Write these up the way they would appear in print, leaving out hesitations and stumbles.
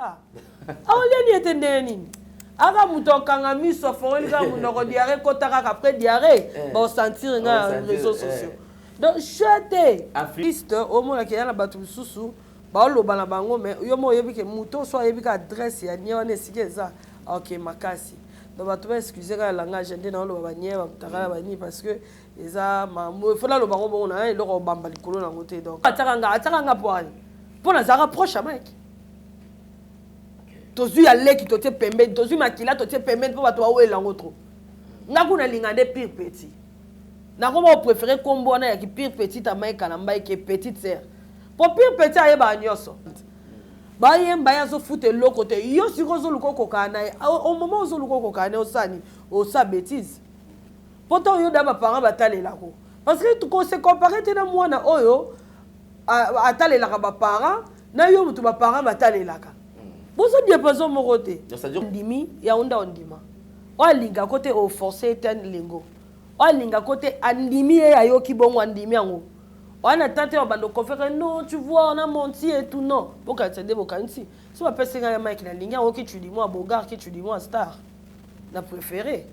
Ah. Aolieni etendeni. Aga muto kanga miso fongoli ka munoko diarrhée kotaka après diarrhée ba sentir nga réseaux sociaux. Donc chete artiste au moins ki yana batu susu ba loba na bango mais yo mo yebi ke muto so yebi ka adresse ya nyewane sikeza. OK makasi. Donc batu ba excuser ka langage ndé na loba nyeba mutaka ba ni parce que eza il faut la loba ngo bon na eloko bamba likolo na ngote donc ataka poani. Pour na zara proche mec. Tozu ya leki tote pembe, tozu makila tote pembe pour bato wa elango trop. Ngaku na lingande pire petit. Na ko ba préférer kombo na ya ki pire petit amai kana mbai ke petite sœur. Pour pire petit aye ba nyoso. Ba yemba ya zo foute loko te. Yo siko zo luko kokana au moment zo luko kokana osani, o sa bêtise. Pourtant yo da ba parents batalela ko. Parce que tu ko se comparer te na mwana oyo atalela ka ba parents na yo mutu ba parents batalela ka. Bozo diapason mon côté. Ndimi ya onda ondima. O linga côté au forcé ten lingo. O linga côté andimi ya yo ki bongo andimi yango. On a tenté au bando conféré non, tu vois on a menti et tout non. Pourquoi tu dis bokansi? Si on peut se gagner Mike na linga OK tu dis moi Bogart qui tu dis moi star. Na préféré.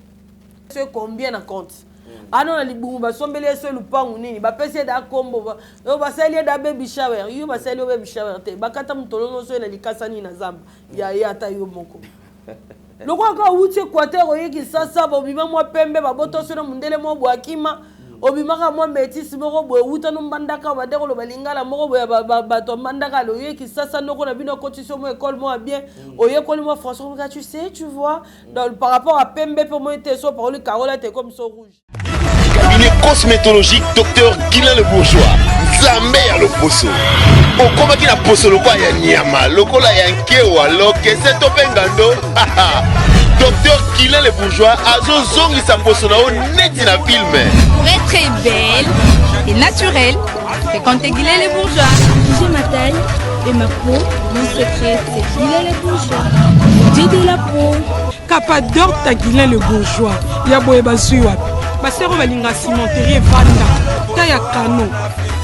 C'est combien na compte? Ah non, les boumba sombele so lupangu nini ba pese da kombo yo ba sali da baby shower yo ba sali baby shower te ba kata mtolono so na likasa ni na zamba ya ata yo moko loko ka uti Équateur oyeki sasa ba bima mo pembe ba boto so na mundele mo bwakima obimaka mo métis moko boye uta no mbandaka ba deko lo balingala moko boye ba to mbandaka lo oyeki sasa noko na bino cotisation mo école mo bien oyekoli mo François tu sais tu vois donc par rapport à pembe pour moi te so parole Carola te comme so rouge. Cabinet cosmétologique Dr Guilain le Bourgeois. Zambé à l'opposo. Au combat qui n'a posé le quoi ya nyama, le cola ya nkewa, loke c'est topengando. Dr Guilain le Bourgeois a zong sa poso na net na film. Pour être très belle et naturelle, fréquentez Guilain le Bourgeois. J'ai ma taille et ma peau, mon secret c'est Guilain le Bourgeois. Dieu de la peau. Capador ta Guilain le Bourgeois. Ya boye bazui wapi. Basero balinga cimenterie vanda. Ta ya kano.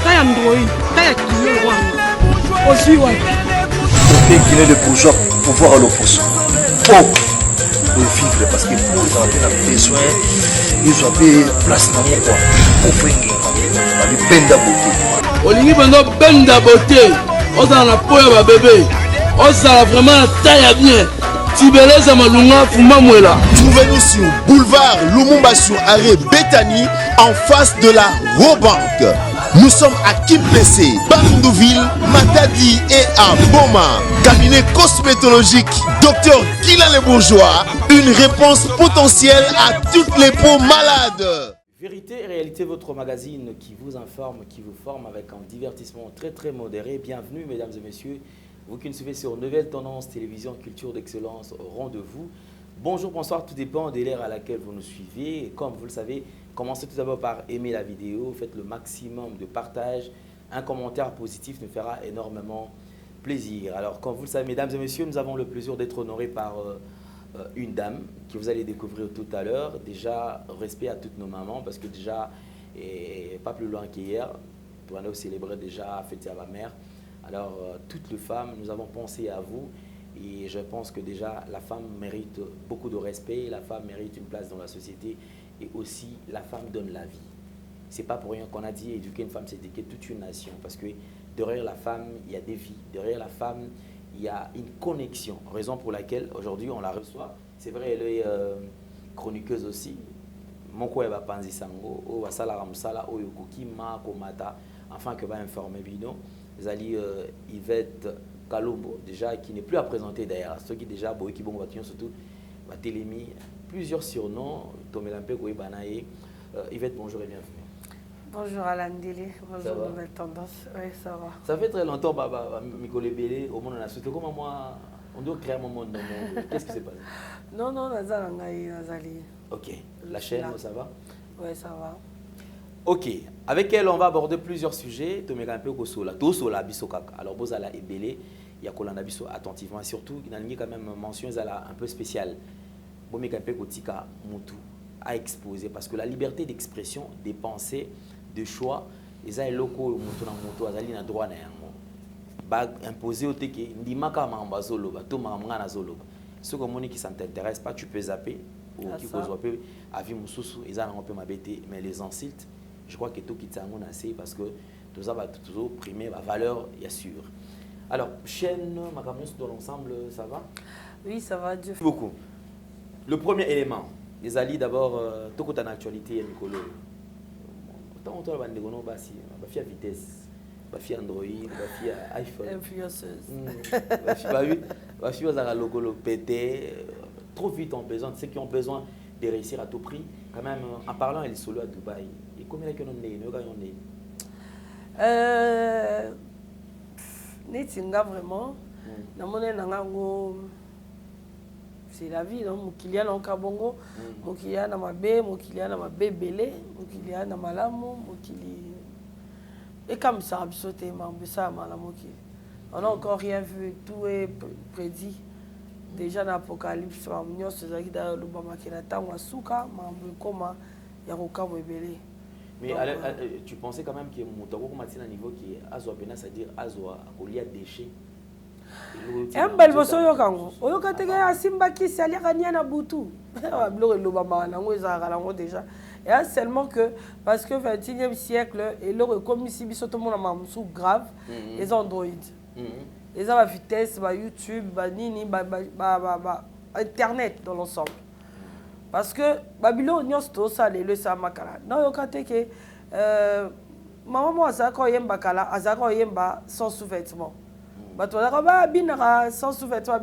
Ta ya android. Ta ya kilo wanga. Ozui wapi. Dr Guilain le Bourgeois pour voir l'opposo. Pauvre. Pour vivre parce que pour ils ont besoin. Ils ont des places dans mon coin. Pour faire une benda beauté. Olingi bando benda beauté. Oza na poya ba bébé. Oza vraiment taille bien. Tibeleza malunga fuma mwela. Trouvez-nous sur boulevard Lumumba sur arrêt Bethany en face de la Robank. Nous sommes à Kimpese, Bandouville, Matadi et à Boma. Cabinet cosmétologique Dr Guilain le Bourgeois. Une réponse potentielle à toutes les peaux malades. Vérité et réalité, votre magazine qui vous informe, qui vous forme avec un divertissement très modéré. Bienvenue mesdames et messieurs. Vous qui nous suivez sur Nouvelle Tendance Télévision Culture d'Excellence au rendez-vous. Bonjour, bonsoir, tout dépend de l'ère à laquelle vous nous suivez. Et comme vous le savez, commencez tout d'abord par aimer la vidéo, faites le maximum de partage. Un commentaire positif nous fera énormément plaisir. Alors, comme vous le savez, mesdames et messieurs, nous avons le plaisir d'être honorés par une dame que vous allez découvrir tout à l'heure. Déjà, respect à toutes nos mamans parce que déjà, et pas plus loin qu'hier, pour nous célébrer déjà, fêter à ma mère. Alors, toutes les femmes, nous avons pensé à vous et je pense que déjà la femme mérite beaucoup de respect, la femme mérite une place dans la société et aussi la femme donne la vie. Ce n'est pas pour rien qu'on a dit éduquer une femme, c'est éduquer toute une nation parce que derrière la femme, il y a des vies, derrière la femme, il y a une connexion, raison pour laquelle aujourd'hui on la reçoit. C'est vrai, elle est chroniqueuse aussi. Moko eba panzi sango, o wasala ramsala, o yokoki ma komata, afin que va informer bino. Zali Yvette Kalombo, déjà qui n'est plus à présenter d'ailleurs, ceux qui déjà qui bon surtout Télémi, plusieurs surnoms, Tomelampe Banaye. Yvette, bonjour et bienvenue. Bonjour Alain Dili, bonjour Nouvelle Tendance. Oui, ça va. Ça fait très longtemps, Mikole Bélé, au monde on a sauté. Comment moi, on doit créer un moment dans le monde. Qu'est-ce qui s'est passé? Non, Nazali. Ok, la chaîne, ça va? Oui, ça va. Ok, avec elle, on va aborder plusieurs sujets. Alors, Bozala et Bélé, il y a Kolanda Bisso attentivement. Et surtout, il y a quand même mention un peu spéciale. Bomekape Kotika Moutou a exposé parce que la liberté d'expression, des pensées, de choix, les locaux, Moutou, Azali, na droit. imposer au teke ndimaka mamba zoloba to manga na zoloba ce que qui ça t'intéresse pas tu peux zapper ou qui cause peu avis mususu ezana on peut m'abêter mais les insultes je crois que tout qui t'ango na c'est parce que tout ça va toujours primer la valeur bien sûr. Alors chaîne Macamius dans l'ensemble ça va? Oui, ça va Dieu. Beaucoup. Le premier élément les alliés d'abord tout côté en actualité Mikolo. Tant on doit bande gono basi ba fia vitesse. Ba fille Android, ba fille iPhone. Influenceuse. Ba fille aux logolo pété. Trop vite en besoin, ceux qui ont besoin de réussir à tout prix. Quand même, en parlant, elle est solo à Dubaï. Et combien est-ce qu'on est? Netinga vraiment. C'est la vie, non? Mokilia na Kabongo, Mokilia na Mabe, Mokilia na Mabe Belé, Mokilia na Malamu, Mokili. Et comme ça, on n'a encore rien vu, tout est prédit. Déjà dans l'Apocalypse, mais tu pensais quand même que Moutako commençait à un niveau qui est Azwa Bena, c'est-à-dire Azwa Akolia déchet. Un bel bosso yokango. Oyokatege asimba kisi aliakania na butu. Ablo lobamba nango ezaka déjà. Et seulement que, parce que 21e siècle, et le comme ici, tout le monde a grave, les Android. Les a vitesse, YouTube, Nini, Internet dans l'ensemble. Parce que Babylone, nous sommes tous allés, le Samakala. Non, il y a que maman, Azako Yembakala, Azako Yemba sans sous-vêtements. Sans sous-vêtements,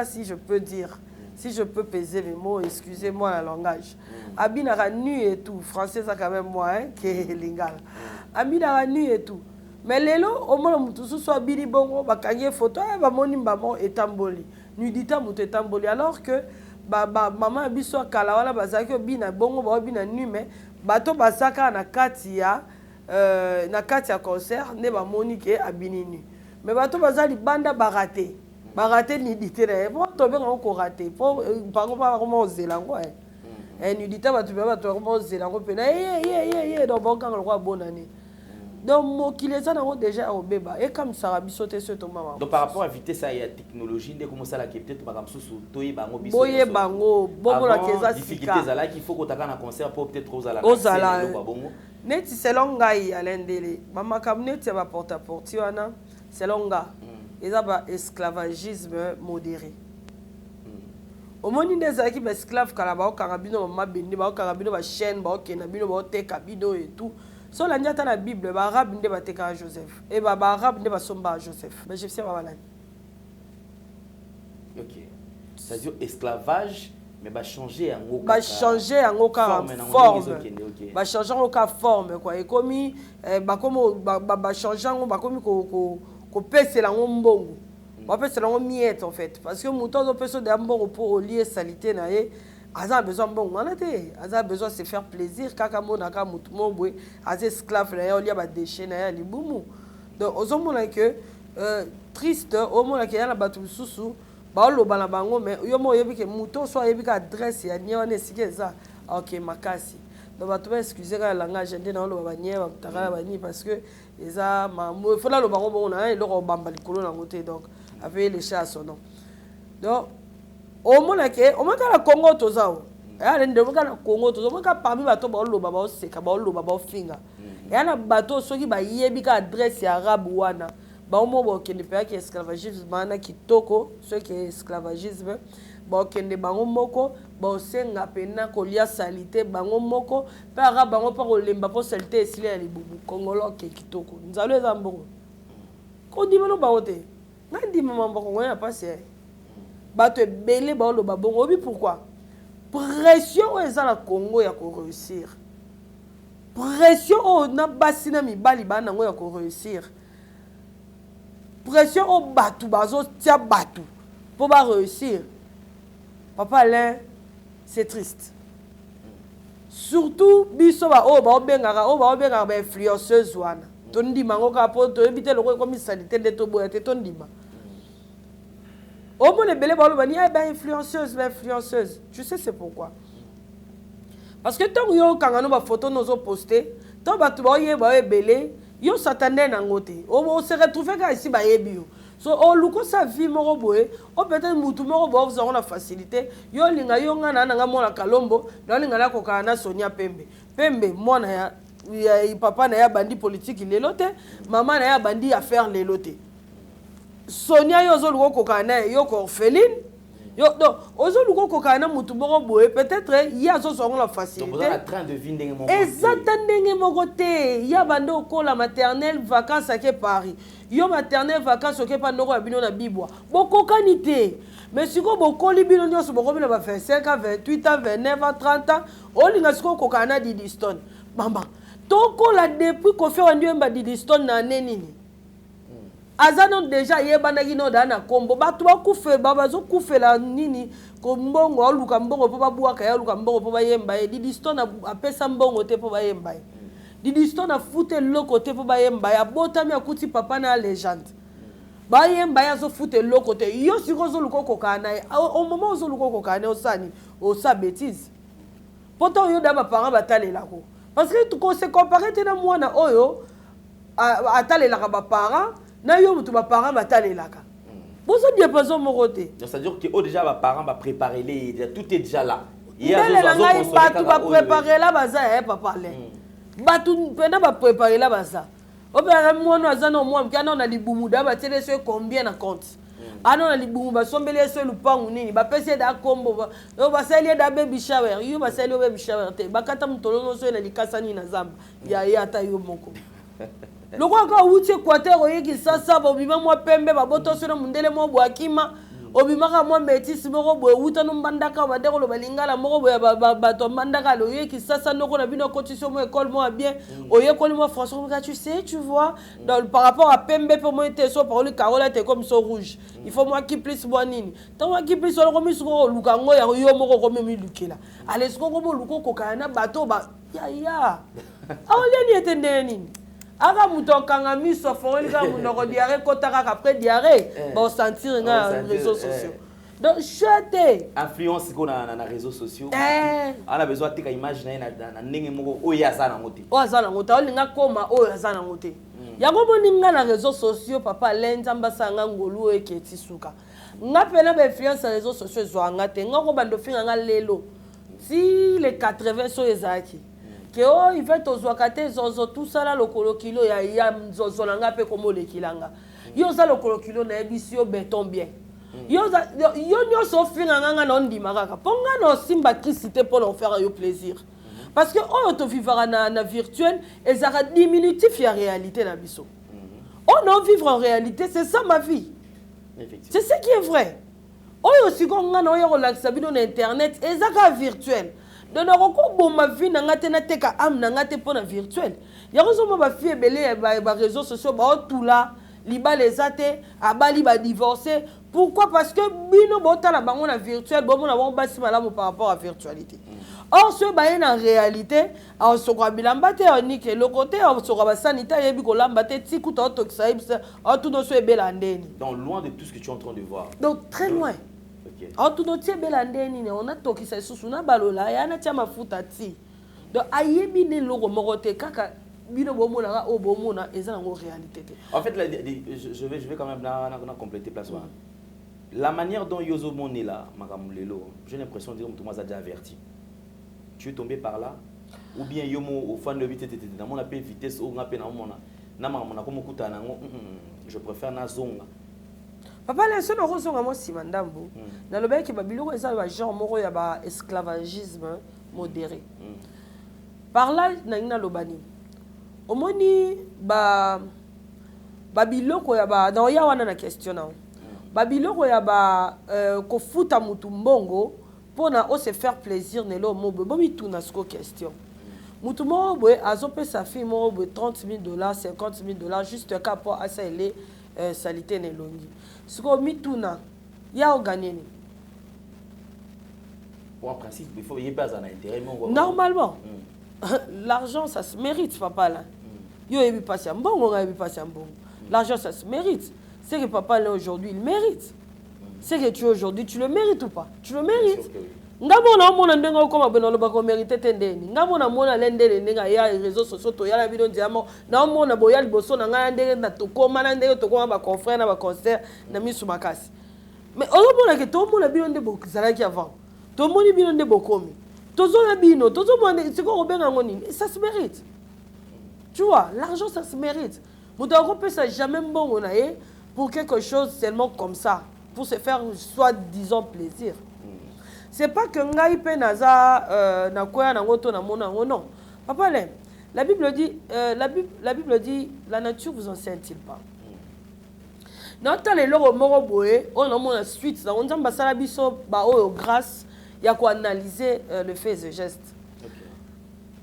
si je peux dire. Si je peux peser mes mots, excusez-moi le langage. Abinara nu et tout. Français, ça quand même moi, hein, qui est lingal. Abinara nu et tout. Mais l'élo, au moins, tout soit bili bongo, bakanye photo, moni maman et tamboli. Nudita mouté tamboli. Alors que, maman abiso kala wala bazaki bina bongo, bina nu, mais bato basaka na katia concert, ne ba moni ke abini nu. Mais bato bazali banda baraté. Baraté nudité là pour tomber encore raté pour par exemple comment oser là quoi nudité va tomber va comment oser là quoi donc bon quand le roi bonne année donc mo qui les a déjà au bébé et comme ça rabi sauter sur ton maman donc par rapport à vitesse ça y a technologie dès comment ça la qui peut-être par exemple sous toy bango biso boye bango bongo la keza difficulté ça là qu'il faut qu'on t'attende un concert pour peut-être aux ala net selon ngai alendele mama comme net va porte à porte wana selon ngai et ça va esclavagisme modéré. Au moment des équipes esclaves kalaba karabino mabende ba karabino ba chaîne ba kenabino ba te kabino et tout. Sur la niata la Bible ba arabe ndé ba te ka Joseph et ba arabe ndé ba somba Joseph. Mais je sais pas voilà. OK. C'est-à-dire esclavage mais va changer en aucun va changer en aucun forme. Va changer en aucun forme quoi et comme ba comme ba changer ba comme ko pese la ngombongo ba pese la ngomiette en fait parce que mouton peut se d'ambongo pour lier salité na ye aza besoin bongo na te aza besoin se faire plaisir kaka mona ka mutu mobwe aza esclave na ye olia ba déchet na ye libumu donc ozomona que triste omona ke yana batu susu ba loba na bango mais yo mo yebi ke mouton so yebi ka adresse ya nyewa ne sikeza OK makasi donc bato ba excuser ka langage ndé na lo ba nyewa takala ba ni parce que eza il faut la lo bango bon na eloko bamba likolo na ngote donc avec les chats son nom donc au moins que au moins la Congo tozao ya ndé ka na Congo tozo mo ka parmi bato ba lo baba o seka ba lo baba o finga ya na bato soki ba yebi ka adresse ya arabe wana ba mo bo kende pe ki esclavagisme mana kitoko ce qui est esclavagisme ba kende bango moko ba senga pena kolia salité bango moko pe arabe bango pa ko lemba po salité esili ya libubu kongolo ke kitoko nzalo eza mbongo ko di mano ba ote ngandi mama mbongo ngona passé bato ebele ba lo ba bongo obi pourquoi pression eza na Congo ya ko réussir pression o na basina mibali bana ngo ya ko réussir pression au batou bazo tia batou pour ba réussir papa Alain c'est triste surtout biso ba o ba obengaka ba influenceuse wana tondima ngo ka po to ebite lokoi comme sanité de to boya te tondima o mo le belé ba lo bani ba influenceuse tu sais c'est pourquoi parce que tant yo kangano ba photo nozo poster tant batou ba ye ba ebele yo s'attendait na ngote on se retrouver ka ici ba yebi yo so o luko sa vie moko boye o peut-être mutu moko bo vous auront la facilité yo linga yo ngana na mona Kalombo na linga na koka na Sonia Pembe mona ya papa na ya bandi politique lelo te maman na ya bandi affaire lelo te Sonia yo zo luko koka na yo ko orpheline yo donc ozo luko koka na mutu moko boye peut-être ya zo auront la facilité donc vous êtes en train de vivre ndenge moko exactement moko te ya bando ko la maternelle vacances à Paris yo maternelle vacances au pas ndoko ya bino na bibwa bokokani te mais siko bokoli bino nyonso bokobina ba 25 ans 28 ans 29 ans 30 ans olinga siko kokana Didi Stone mama toko la depuis ko faire ndio mba Didi Stone na nini azano déjà yebana kino dana kombo batu bakufe babazo kufela nini ko mbongo oluka mbongo po babuaka ya oluka mbongo po bayemba Didi Stone apesa mbongo te po bayemba Didi Stone a fouté le côté pour bayemba ya botami akuti papa na légende bayemba ya zo fouté le côté yo siko zo luko kokana au moment zo luko kokana osani o sa bêtise pourtant yo daba parents batalela ko parce que tu se comparer te na mwana oyo atalela ka ba parents na yo mutu ba parents batalela ka bozo diapason moko te donc ça veut dire que déjà ba parents ba préparer les tout est déjà là hier zo ba préparer là baza papa le batu pena ba préparer là baza opera mwana azana mwa mkana na libumu da ba tele so combien na compte ano na libumu ba sombele so lupangu nini ba pese da kombo yo ba sali da baby shower yo ba sali baby shower te ba kata mtolono so na likasa ni na zamba ya ata yo moko loko ka uti Équateur oyeki sasa ba bima mwa pembe ba boto so na mundele mo bwakima obimaka mwa métis moko boye uta no mbandaka badeko lo balingala moko boye bato mbandaka lo yeki sasa noko na bino cotisation mo école mo bien oyekoli mo François tu sais tu vois par rapport à pembe pour moi était so parole Carola était comme so rouge il faut moi qui plus moi nini tant moi qui plus lo mi so luka ngo ya yo moko ko memi lukela ale so ko bo luko ko kana bato ba ya awole ni etende nini aga mutokanga miso fongoli ka munoko diarrhée kotaka après diarrhée bon sentir na réseaux sociaux donc chete influence ko na réseaux sociaux on a besoin tika image na ndenge moko oyo azana ngote olinga koma oyo azana ngote yango boninga na réseaux sociaux papa lenzamba sanga ngolu eketi suka nga pena ba influence na réseaux sociaux zwanga te ngoko bando finga nga lelo si les 80 so ezaki que oh il fait tozwakate zozo tout ça là lokolo kilo ya zozo langa pe komo lekilanga yo za lokolo kilo na ebisio béton bien yo nyoso finga nganga na ndima kaka ponga no simba tricité pour leur faire yo plaisir parce que on to vivra na virtuel et ça diminutif ya réalité na biso on en vivre en réalité c'est ça ma vie c'est ce qui est vrai oyo sikonga na yo relaxa bino na internet et ça virtuel donc ma vie na teka am na ngate pona virtuel ya ko ba fie belé ba réseaux sociaux ba tout là liba les ate abali ba divorcer pourquoi parce que bino botala bango na virtuel bon na bon basi malamu par rapport à virtualité or ce ba en réalité on se croit bilamba te on ni que le côté on se croit sanitaire yebi ko lamba te tikuta toxique on tout no so ebelandeni donc loin de tout ce que tu es en train de voir donc très loin. En tout notre belandeni on a toki sa susu na balola ya na tia mafuta ti donc ayebi ne logo morote kaka bino bomona o bomona eza en réalité. En fait je vais quand même na compléter place la manière dont Yozo Mon est là makamulelo j'ai l'impression de dire que moi déjà averti tu es tombé par là ou bien yomo au fan de vitesse dans mon appel vitesse au ngape na mona na makamuna ko mokuta na je préfère na zonga. Papa la seule raison à moi si mandambo dans le bec babilo eza ba genre moko ya ba esclavagisme modéré par là na lobani omoni ba babiloko ya ba dans ya wana na question na babiloko ya ba ko futa mutu mbongo pona o se faire plaisir nelo mobo bomi tuna sko question mutu mobo azope sa fille mobo $30,000 $50,000 juste ka pour asa ele salité nelongi siko mituna ya gagner en principe il faut y pas un intérêt normalement l'argent ça se mérite papa là yo ebi passer mbongo nga ebi passer mbongo l'argent ça se mérite c'est que papa là aujourd'hui il mérite c'est que tu aujourd'hui tu le mérites ou pas tu le mérites ngamona mona ndenga ko mabeno lo ba ko mérité tendeni ngamona mona lendele ndenga ya réseaux sociaux to ya la bino ndiamo na mona boya liboso na nga ndenge na tokoma na ndenge tokoma ba confrère na ba concert na misu makasi mais ozo mona ke to mona bino nde bokizalaki avant to moni bino nde bokomi tozo na bino tozo mona c'est ko benga ngoni ça se mérite tu vois l'argent ça se mérite muto ko pesa jamais mbongo na ye pour quelque chose seulement comme ça pour se faire soit disons plaisir. C'est pas que ngai pe naza na koya na ngoto na mona non. Papa la Bible dit la Bible dit la nature vous enseigne-t-il pas. Non tant les loro moro boé on a mona suite ça on jamba sala biso ba o grâce ya ko analyser le fait et geste.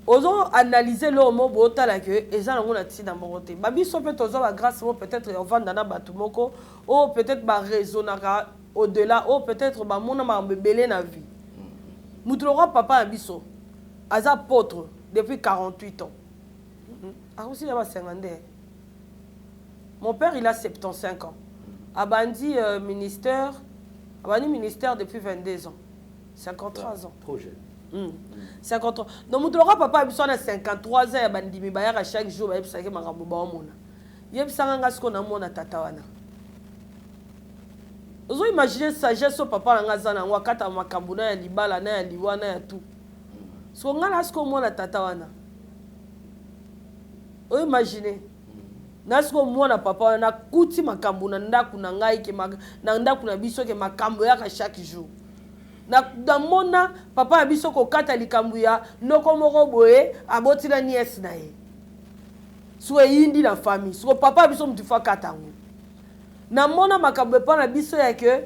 Ozo analyser le mot botala que eza na ngona ti na morote. Ba biso pe tozo ba grâce peut-être on vanda na batumoko ou peut-être ba raisonnera au-delà, ou peut-être bah mon a belé na vie. Moutlora papa abisso, as apôtre depuis 48 ans. Ah aussi il a 50 ans. Mon père il a 75 ans. Abandi ministère, abandi ministère depuis 22 ans. 53 ans. Trop jeune. 50 ans. Donc moutlora papa abisso na 53 ans abandi mi bayar à chaque jour ba ebisake makambo ba omona. Yebisanga ngasko na mona tata wana. Vous imaginez sagesse au papa ngazana wakata makambo na ya libala na ya liwana ya tout. So ngala sko mona tata wana. Vous imaginez nasko mona papa wana kuti makambo na ndaku na ngai ke na ndaku na biso ke makambo ya chaque jour. Na mona papa ya biso ko kata likambo ya noko moko boye aboti na nièce na ye. So yindi na famille. So papa ya biso mtufa katango. Na mona makambo pa na biso ya ke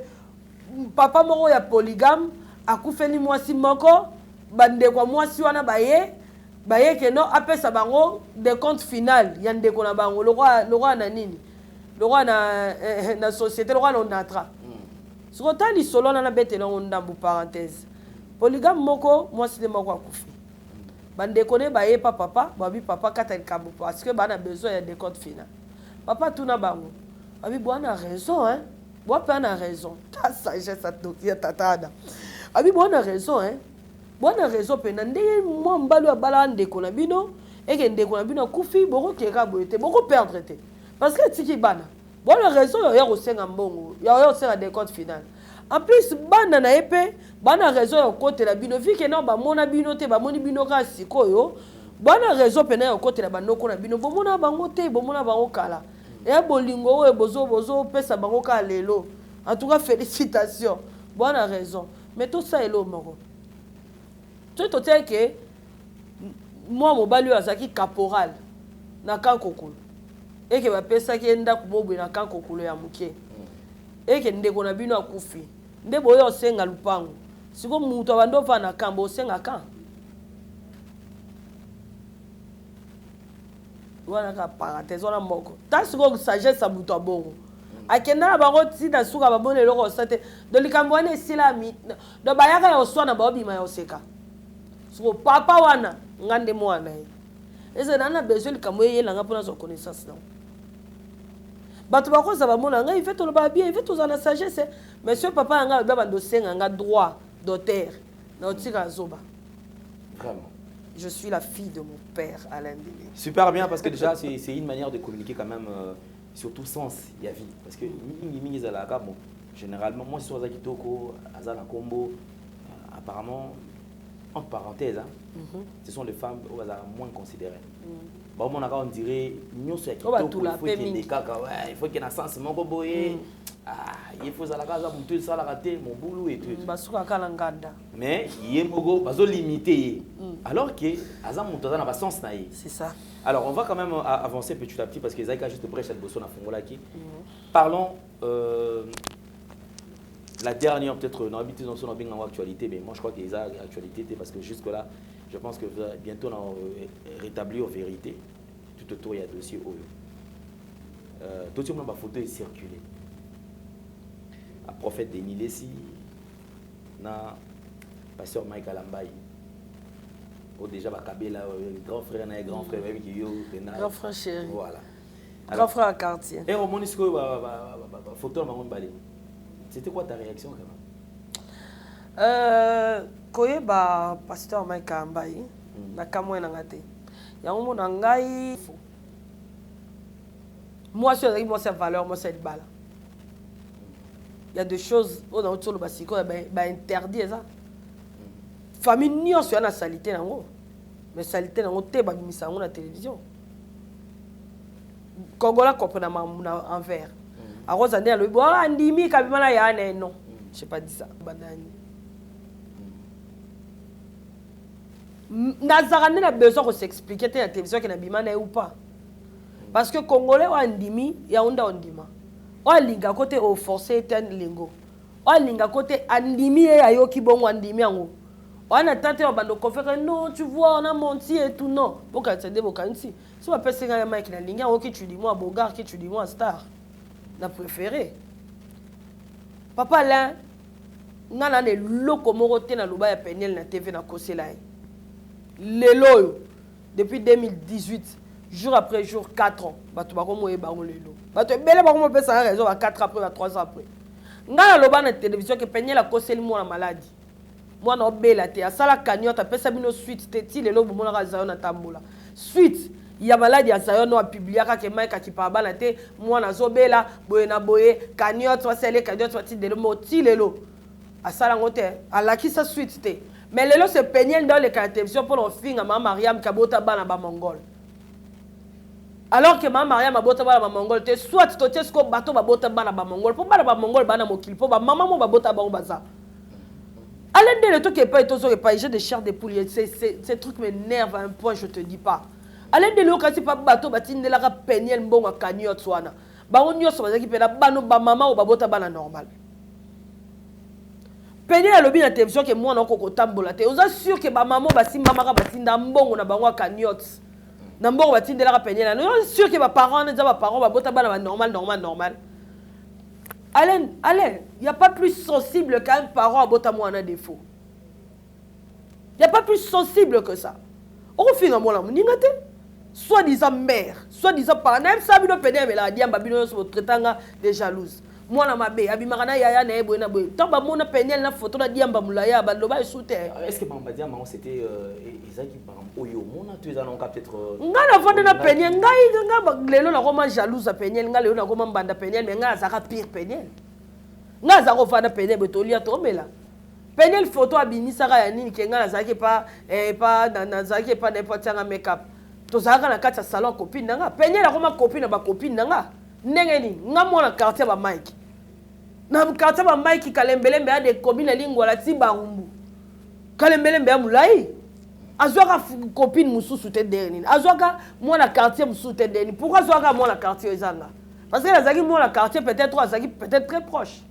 papa moko ya polygame akufeli mwasi moko bande kwa mwasi wana baye ke no apesa bango de compte final ya ndeko na bango le roi na nini le roi na société le roi na onatra siko tali solo na betela ndambu parenthèse polygame moko mwasi de moko akufi bande kone baye papa babi papa kata likambo parce que bana besoin ya de compte final papa tuna bango abi bwana raison hein bwa pe na raison ta sagesse à tokia tatada abi bwana raison hein bwana raison pe na ndenge mo mbalo abala ndeko na bino eke ndeko na bino kufi boko keka boete boko perdre te parce que tiki bana bwana raison ya kosenga mbongo ya kosenga des comptes final en plus bana na epe bana raison ya kote la bino vi ke na ba mona bino te ba moni bino ka sikoyo bwana raison pe na ya kote la banoko na bino bomona bango te bomona bango kala. Et bolingo et bozo pesa bango ka lelo. En tout cas félicitations. Bonne raison. Mais tout ça est là moko. Tu sais que moi mon balu azaki caporal na kankokolo. Et que ba pesa ki enda kubobo na kankokolo ya mukie. Et que ndeko na bino akufi. Nde boyo senga lupango. Siko mutu abando va na kambo senga kan. Voilà ka parenthèse on a moko ta siko sagesse à muto bongo akenda bango ti na suka ba bonelo ko sate de likambo wana esila mi do bayaka ya oswana ba obima ya oseka siko papa wana ngande mwana eze nana besoin likambo yela nga pona zo connaissance non bato ba koza ba mona nga il fait to ba bien il fait to za na sagesse monsieur papa nga ba bando senga nga droit d'auteur na otika zoba vraiment. Je suis la fille de mon père, Alain Délé. Super bien, parce que déjà, c'est une manière de communiquer quand même, surtout sens, il y a vie. Parce que généralement, moi, sur Zakitoko, Azana Kombo, apparemment, entre parenthèses, ce sont les femmes moins considérées. Bon, on dirait, nous, c'est il faut qu'il y ait des caca, il faut qu'il y ait un sens, mon boboye. Il faut que ça la raté mon boulot et tout. Mais il y a un limité. Alors que ça n'a sens. C'est ça. Alors on va quand même avancer petit à petit parce que les a juste prêché à Bosso na Fongola qui. Parlons la dernière peut-être dans l'habitude dans son actualité, mais moi je crois qu'il y a actualité parce que jusque là je pense que bientôt on va rétablir en vérité tout autour il y a dossier tout le monde photo est circulé. Le prophète Denis Lessi, na pasteur Mike Alambaye, ou déjà Bakabela, grand frère, grand frère, même qui grand frère chéri. Voilà. Grand frère à quartier. Et au moment où photo C'était quoi ta réaction quand même? koyeba pasteur Mike Ambayi na kamwe na ngate yango mona ngai moi c'est moi c'est valeur moi c'est libala il y a des choses on a autour le basiko ba interdit ça famille nyonso ya na salité nango mais salité nango te ba bimisa ngo na télévision Kongola comprendre na envers a Rosane le bo andimi kabimala ya non j'ai pas dit ça banani Nazarane a besoin de s'expliquer la télévision qui n'a pas ou pas. Parce que Congolais ont andimi, il y a un andima. On a linga côté au forcé ten lingo. On a linga côté andimi et ayo qui bon andimi en on a tenté au bando conférer non, tu vois, on a menti et tout non. Pourquoi tu dis pourquoi ici? Si on peut se gagner Mike na linga, ok tu dis moi Bogart, qui tu dis moi Star. Na préféré. Papa là, ngana ne lokomorote na luba ya penel na TV na kosela. Lelo, depuis 2018, jour après jour, 4 ans, tu vas comme Lelo. Tu es belle, tu peux faire raison 4 après, 3 ans après. Dans la télévision, que peigner la cause, c'est moi la maladie. Moi, je suis belle, tu as la cagnotte, tu as fait une suite, tu es Lelo, tu as fait une tamboula. Suite, il y a maladie, il y a un publié, qui parle, moi, je suis belle, boye, cagnotte, tu as fait cagnotte, tu as fait Lelo. À ça, à la qui ça suite, mais les lots se peignaient dans les télévisions pour leur fille à Mme Mariam Kabota Bana Mongol. Alors que Mme Mariam Kabota Bana Mongol, soit tu te dis bateau Babota Bana Mongol, pour Bana Mongol Bana Mokil, pour maman Babota Baza. Allez de le truc qui est pas, j'ai des chairs de poules, ces trucs m'énervent à un point, je te dis pas. Allez de l'eau quand c'est pas bateau, batine de la peignaient bon à cagnotte soana. Baron Yos, qui peut la bano maman ou Babota Bana normal. Peigner à l'objet de la télévision que moi, on a tambola. Vous êtes sûr que ma maman va si maman va si n'ambon on a bango cagnotte. N'ambon va de la peigner là. Nous sommes sûr que mes parents, les parents va botter bana normal. Alain, il n'y a pas plus sensible qu'un parent à botter moi en un défaut. Il n'y a pas plus sensible que ça. On fait un mot là, soit disant mère, soit disant parent. Même ça, nous peigner mais la diam babino sur traitanga des jalouses. Moi na mabe abimarana yaya na ebo na boy tant ba mona penyel na photo na diamba mulaya ba loba soute est-ce que Mamba Diama c'était Isaki par oyo mona tu ezana peut-être ngana vende na penyel ngai lelo na koma jalouse penyel ngai lelo na koma mbanda penyel mais ngai azaka pire penyel ngai azaka vanda penyel betolia to mela penyel photo abinisaka ya nini ke ngai azaki pas nazaki pas n'importe nga make-up to zaka na kati ya salon copine nanga penyel akoma copine na ba copine nanga ndenge ni nga mona quartier ba Mike na quartier ba Mike kalembelembe ya de commune lingwa la Tibarumbu kalembelembe ya mulai azwaka copine mususu te derni azwaka mona quartier mususu te derni pourquoi azwaka mona quartier ezanga parce que azaki mona quartier peut-être azaki peut-être très proche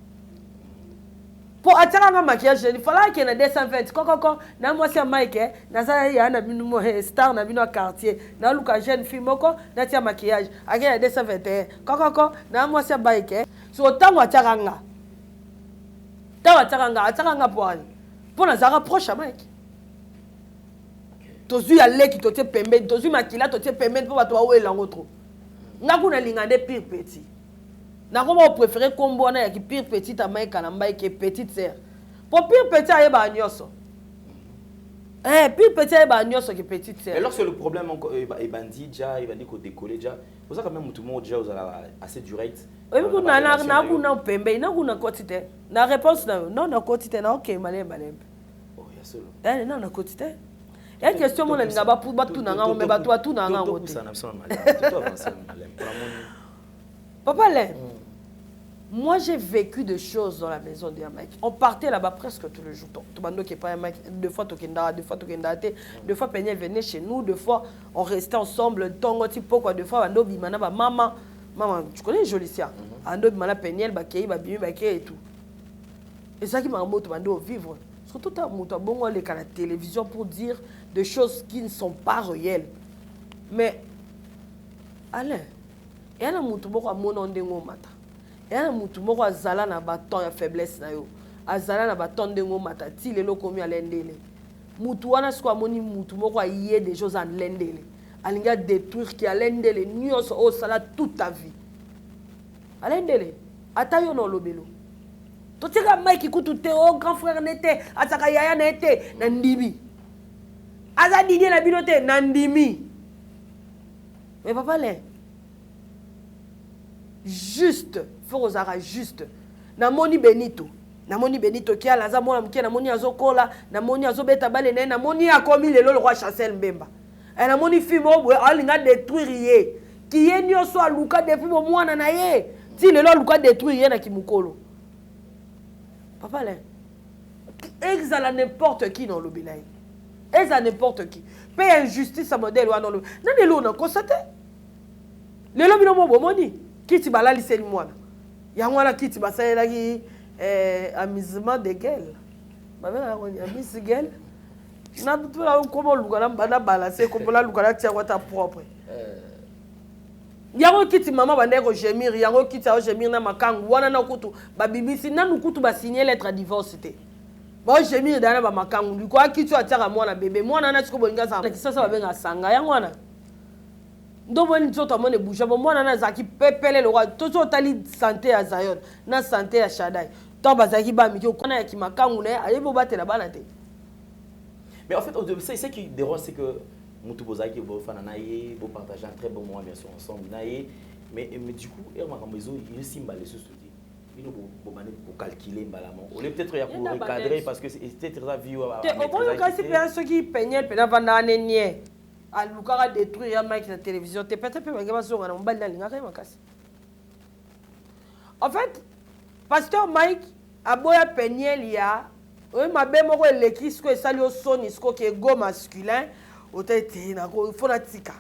pour attirer un maquillage il fallait qu'il y ait 220 koko na moi c'est Mike na ça ya na bino star na bino quartier na luka jeune fille moko na tia maquillage akaya 221 koko na moi c'est Mike so tango attiranga pour na zara proche à Mike tozu ya leki tote pembe tozu makila tote pembe pour bato wa wela ngotro ngakuna lingande pire petit. Nous préférons combo na qui pire petite à Mike Kanamba qui est petite sœur. Pour pire petit à Eba Nyoso. Pire petit à Eba Nyoso qui est petite sœur. Et lorsque le problème est bandit déjà, il va dire qu'on décolle déjà. Vous savez quand même tout le monde déjà assez direct. Oui, vous n'avez pembe, vous n'avez quotidien. La réponse non, non quotidien, ok, malem. Oh, il y a seul. Non, non quotidien. Il y a une question mon n'a pas pour battre tout nanga, mais battre tout nanga. Papa Lé, moi j'ai vécu des choses dans la maison de Mike. On partait là-bas presque tous les jours. Deux fois deux fois Penyel venait chez nous, deux fois on restait ensemble. Deux fois maman, tu connais Jolicia. Ando bimana Penyel bakei et tout. Et ça qui m'a demandé vivre. Surtout à bon les la télévision pour dire des choses qui ne sont pas réelles. Mais Alain. Et il y a mutu moko amona ndengo mata. Et il y a mutu moko azala na baton ya faiblesse na yo. Azala na baton ndengo mata ti lelo komi alendele. Mutu wana siko amoni mutu moko aye des choses en lendele. Alinga détruire ki alendele nyonso o sala toute ta vie. Alendele ata yo no lobelo. totika Mike kutu te o grand frère n'était asaka yaya n'était nandimi aza Didier na binote nandimi mais papa là juste faut osara juste namoni Benito qui a laza mwana mke namoni azokola namoni azobeta bale na namoni akomi lelo le roi Chancel Mbemba et namoni film obwe alinga détruire ye qui est nyoso aluka depuis mo mwana na ye ti lelo aluka détruire ye na kimukolo papa là exala n'importe qui dans le bilai exala n'importe qui paye injustice à modèle wa dans le nani lo na constaté lelo bino mo bomoni kiti balali seli mwana ya mwana kiti basayela ki amusement de gueule babela ko amis gueule na tout la comme lukala bana balancer comme la lukala tia wata propre yango kiti mama bande ko gemir yango kiti a gemir na makangu wana na kutu babibisi na nukutu ba signer lettre de divorce te ba gemir dana ba makangu liko kiti ataka mwana bébé mwana na tiko bolinga sa kisasa babenga sanga yango wana ndobo ni tsoto amone bouger bon mwana na zaki pepele le roi toto tali santé ya Zion na santé ya Shaddai to bazaki ba miki okona ya kimakangu na ayebo batela bana te. Mais en fait, c'est qui dérange, c'est que Moutou Bozaki, vous partagez un très bon moment bien sûr ensemble. Mais du coup, il y a des choses. Il faut calculer. On est peut-être pour recadrer parce que c'était très vieux. Ceux qui peignaient pendant l'année, à Lucas détruire la télévision, tu peux en fait, Pasteur Mike, à Boya Peigné, il y a oui, ma belle mort est l'écrit ce que ça lui sonne, ce que est go masculin, au tête na go fonatika.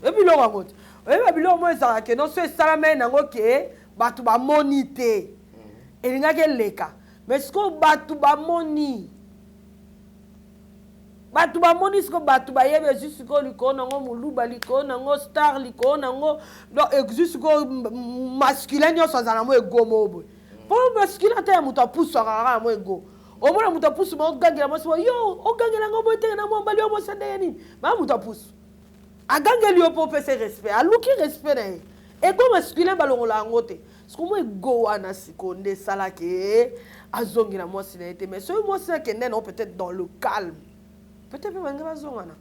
Et puis l'on raconte. Oui, mais puis l'on moi ça que non c'est ça la main na go que batu ba monité. Et il n'y a que leka. Mais ce que batu ba moni. Batu ba moni ce que batu ba yebe juste que liko na go muluba liko na go star liko na go donc juste que masculin yo ça na mo ego mo. Pour masculin ta muta pousse rara mo ego. Au moins, on pousse, on gagne la moitié. Yo, on gagne la moitié, on gagne la moitié. On pousse. A gagne lui pour faire respect. A louki respect. Et comme masculin, on l'a ngoté. Ce qu'on est go à nasikonde salake, a zongi la moitié. Mais ce moitié qui est peut-être dans le calme. Peut-être que on va zongana.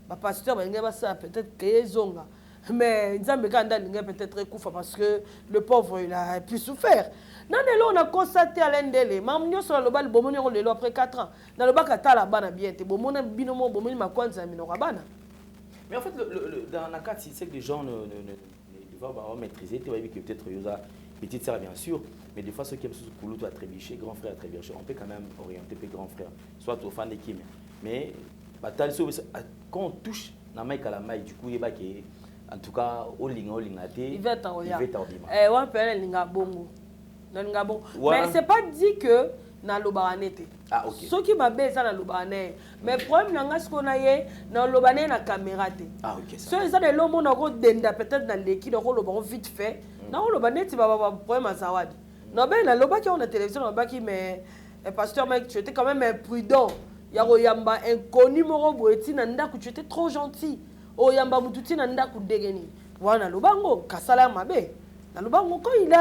Ma pasteur, on va ça peut-être que zonga. Mais peut-être coufa parce que le pauvre il a pu souffrir. Non, on a constaté à l'endele. Mamnyo sur le bal bomoni le après 4 ans. Dans le bac à tala bana bien te bomona binomo bomoni ma kwanza minora bana. Mais en fait dans la carte c'est que les gens ne doivent pas maîtriser, tu vois que peut-être yosa petite sœur bien sûr, mais des fois ceux qui aiment sous couloir doit trébucher, grand frère trébucher, on peut quand même orienter peu grand frère, soit au fan de Kim. Mais quand on touche na maille à la maille du coup il va qui en tout cas au lingaté il va t'envoyer ouais pelle linga bongo linga bon mais c'est pas dit que na lobaranete ah OK ceux qui m'a baisé na lobarane mais problème nanga ce qu'on a yé na lobarane na caméra té ah OK ça ça de l'homme na ko denda peut-être na l'équipe na ko lobaron vite fait na lobarane ti ba problème à zawadi non ben na lobaki on a télévision na baki mais pasteur Mike tu étais quand même imprudent yaro yamba inconnu moro boeti na ndaku tu étais trop gentil o yamba mututi na ndaku degeni wana lobango kasala mabe na lobango quand il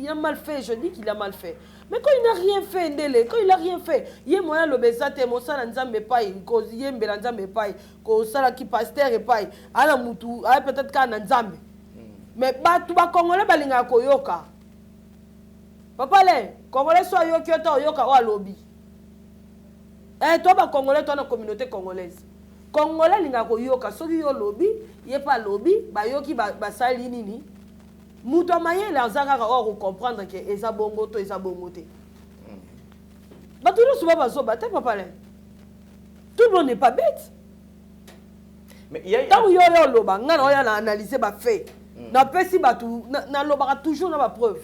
a mal fait je dis qu'il a mal fait mais quand il n'a rien fait ndele quand il a rien fait ye moya lobezate mosala nzambe pai ko yembela nzambe pai ko sala ki pasteur et pai ala mutu a peut-être kana nzambe mais batu ba congolais balinga ko yoka papa le congolais so yoki to yoka wa lobi toi ba congolais toi na communauté congolaise Congolais linga ko yoka soki yo lobby ye pa lobby ba yoki ba sali nini muto maye la zaka ko comprendre que eza bongo to eza bongo te ba tout le souvent ba zo ba te papa là tout le monde n'est pas bête mais il y a tant yo loba ngana oya na analyser ba fait na pesi ba tout na loba toujours na ba preuve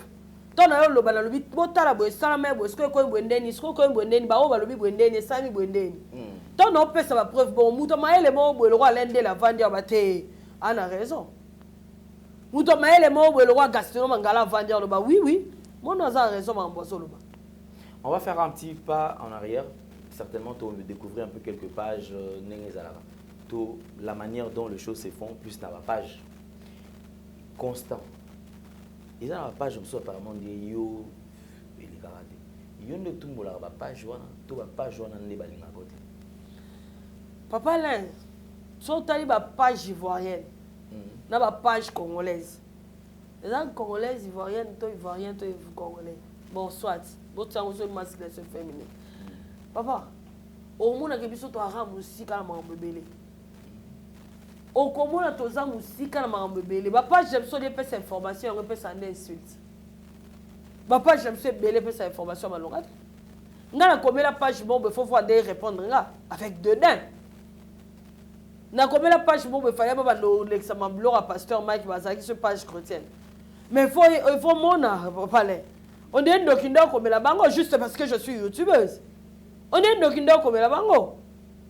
tant na yo loba na lobi botala bo salama bo est-ce que ko bwendeni est-ce que ko bwendeni ba o ba lobi bwendeni sami bwendeni tant on peut ça preuve bon muto maele mo bo le roi l'ende la vandia baté on a raison muto maele mo bo le roi Gaston Mangala vandia le ba oui mon a raison mambozo le ba. On va faire un petit pas en arrière certainement tu vas découvrir un peu quelques pages Nengezalaka tout la manière dont les choses se font plus dans la page constant ils ont la page comme ça apparemment des yo et les karaté yo nde tumbolaka bapage wana to bapage wana nde balingaka te. Papa Alain, so tali bapage ivoirienne na bapage congolaise. Les gens congolaises, ivoiriennes, to ivoiriens, to congolais. Bon, soit. Bon, tu as aussi masculin, c'est féminin. Papa, au monde qui biso to ara musika na mambebele. Au komona to za musika na mambebele. Papa, j'aime so les pèse information, on pèse en insulte. Papa, j'aime so belé pèse information malongate. Nga na combien la page bon, il faut voir des répondre là avec dedans. Na combien la page bon, il fallait pas l'examen blanc à pasteur Mike Bazaki sur page chrétienne. Mais il faut mon parler. On est un document comme la bango juste parce que je suis youtubeuse. On est un document comme la bango.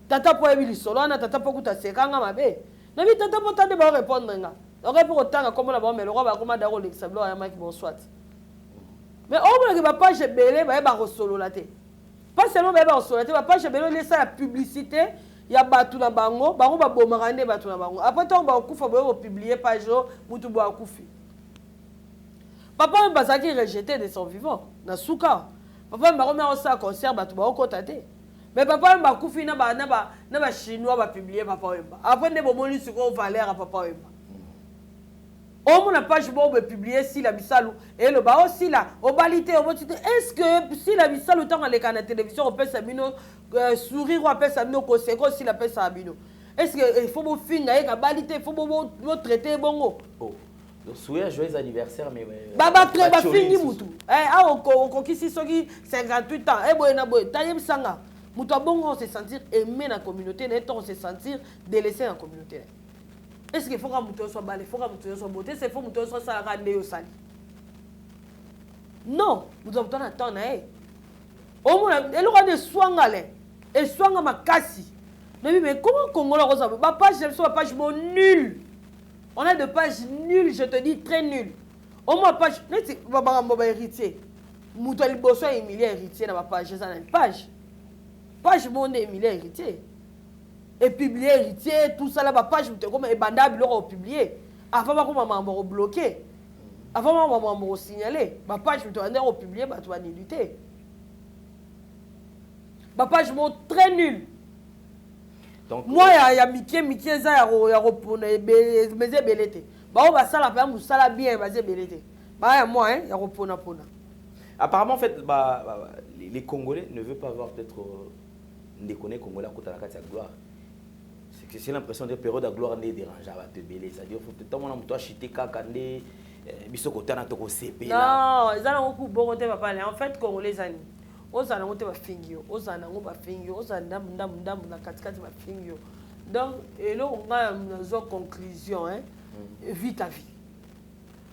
Tata po ebili solo na tata po kuta sekanga mabe. Na bi tata po tande ba répondre nga. On répond autant comme la bango mais le roi ba comme daro l'exablo ya Mike bon soit. Mais on ne va pas je belé ba solo la té. Pas seulement ba solo la té, ba pas je belé laisser la publicité. Il y a batu na bango, bango ba bomarande batu na bango. Après toi ba kufa ba publier page mutu ba kufi. Papa Mbazaki rejeté de son vivant na souka. Papa Mbakoma osa concert batu ba okotate. Mais papa Mbakufi na ba chinois ba publier papa Wemba. Après ne bomoni suko valeur à papa Wemba. On n'a page bon de publier si la bisalou et le ba aussi là au balité au botité. Est-ce que si la bisalou tant à la télévision on peut s'abino sourire ou appelle ça no conseil si la paix s'abino. Est-ce que il faut me finir avec la balité, il faut me traiter bongo. Donc, souhaite joyeux anniversaire, mais. Baba très ba fini mutu. Ah, on kisi soki 58 ans. Boyena boy, tayem sanga. Mutu bongo on se sentir aimé dans la communauté, on se sentir délaissé dans la communauté. Est-ce qu'il faut que mutu soit balé, faut que mutu soit beauté, c'est faut mutu soit sala ndé au sali. Non, nous avons attendre au moins elle aura des soins allez et soins makasi. Mais comment Congolais rosa ba page j'aime ça page bon nul. On a des pages nulles, je te dis très nulles. Au moins, page, tu vas héritier. Moutouali Bosso et Emilie héritier dans ma page. J'ai une page. Page monde Emilie héritier. Et publier héritier, tout ça là, ma page, comme et bandable, l'aura publié. Avant, ma maman bloqué. Avant, ma maman signalé. Ma page, je te publié, tu vas nulité. Ma page monde très nulle. Donc, moi, il y a Mickey, ça, il y a repouné, mais c'est belleté. Bah, on va ça la faire, ça la bien, bah, c'est belleté. Bah, moi, il y a repouné. Apparemment, en fait, les Congolais ne veulent pas avoir peut-être des Congolais à côté de la gloire. C'est l'impression de la période de gloire n'est dérangeable à te belé. C'est-à-dire qu'il faut peut-être que tu aies biso côté na toko CP là. Non, ils ont beaucoup bon côté papa. En fait, Congolais amis. Ozana ngote ba fingio, ozana ngo ba fingio, ozana ndam na katikati ba fingio. Donc et là on a une conclusion hein. Vite à vie.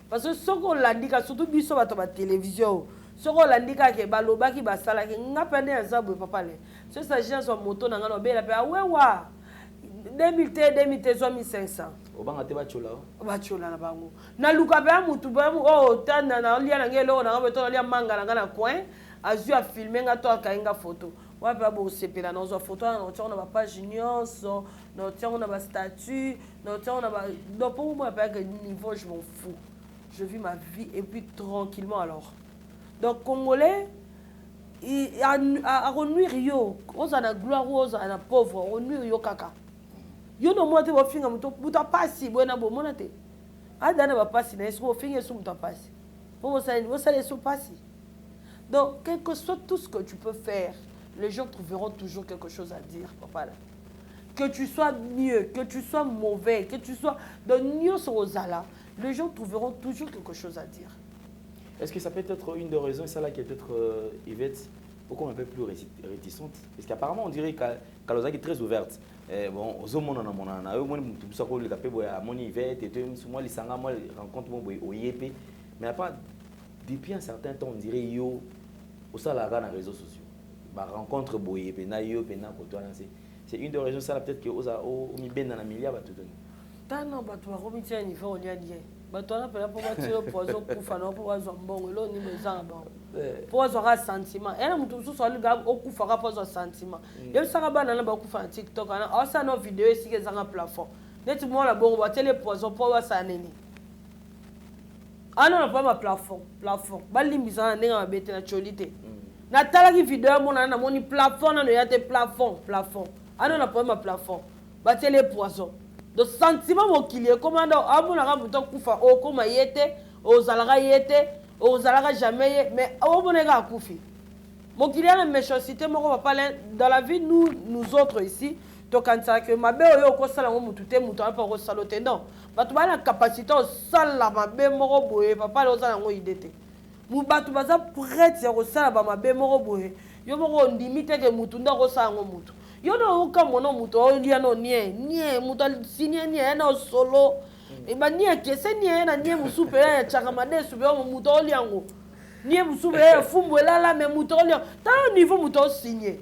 Parce que ce qu'on l'indique surtout biso ba to ba télévision, ce qu'on l'indique que ba loba ki ba sala ki ngapende azabu papa le. Ce s'agit de moto na ngalo be la pe ouais wa. 2000 soit 1500. Obanga te ba chola. Ba chola na bango. Na luka be mutu ba oh tana na lia na ngelo na beto lia manga na ngana coin. Azu a filmé nga to akainga photo. Wa ba bo sepela na zo photo na tia na ba page nyonso, na tia na ba statut, na tia na ba donc pour moi pas que niveau je m'en fous. Je vis ma vie et puis tranquillement alors. Donc Congolais a renuire yo, on a gloire on a pauvre, renuire yo kaka. Yo no mo te bo finga muta pasi bona bo monate. Adana ba pasi na eso finga so muta pasi. Pour ça les so pasi. Donc, quel que soit tout ce que tu peux faire, les gens trouveront toujours quelque chose à dire, papa. Là. Que tu sois mieux, que tu sois mauvais, que tu sois de mieux sur Ozala, les gens trouveront toujours quelque chose à dire. Est-ce que ça peut être une des raisons, ça là qui est peut-être Yvette, pourquoi on est un peu plus réticente? Parce qu'apparemment, on dirait qu'Alozaki est très ouverte. Bon, aux hommes, on a eu tout ça, on a fait mon Yvette, et moi, les sangas, moi, rencontre au YP. Mais pas depuis un certain temps, on dirait yo au salaga dans les réseaux sociaux. Bah rencontre boye pena yo pena koto c'est une des raisons ça peut-être que au mi ben dans la milliard ba tout donner. Tano ba to ko mi tia ni fa on ya die. Ba to na pela pour ba tiro poison kufa na pour ba zo mbongo lo ni mezanga ba. Pour zo ra sentiment. Et na mutu so lu ga okufa ka pour zo sentiment. Yo saka ba na ba kufa na TikTok na o sa no vidéo ici que zanga plafond. Net mo la bongo ba tele poison pour ba sa neni. Ah non, pas ma plafond. Balimbisa na ndenga bete na cholité. natalaki vidéo mona na moni plafond na ya te plafond ana na problème plafond batie les poisons de sentiment mokili commande amona ka muto kufa o koma yete o zalaka yete o zalaka jamais mais o boneka akufi mokili na méchanceté moko va parler dans la vie nous autres ici to kanisa que mabe oyo ko sala ngo mutu te mutu apa ko salote non batu ba na capacité o sala mabe moko boye papa lo sala ngo idete mu batu baza prête ya ko sala ba mabe moko boye yo moko ndimite ke mutu ndako sala ngo mutu yo no ka mono mutu o lia no nie mutu sinia nie na solo e ba nie ke se nie na nie musupe ya chakamade supe o mutu o lia ngo nie musupe ya fumbu la mais mutu o lia ta niveau mutu o signé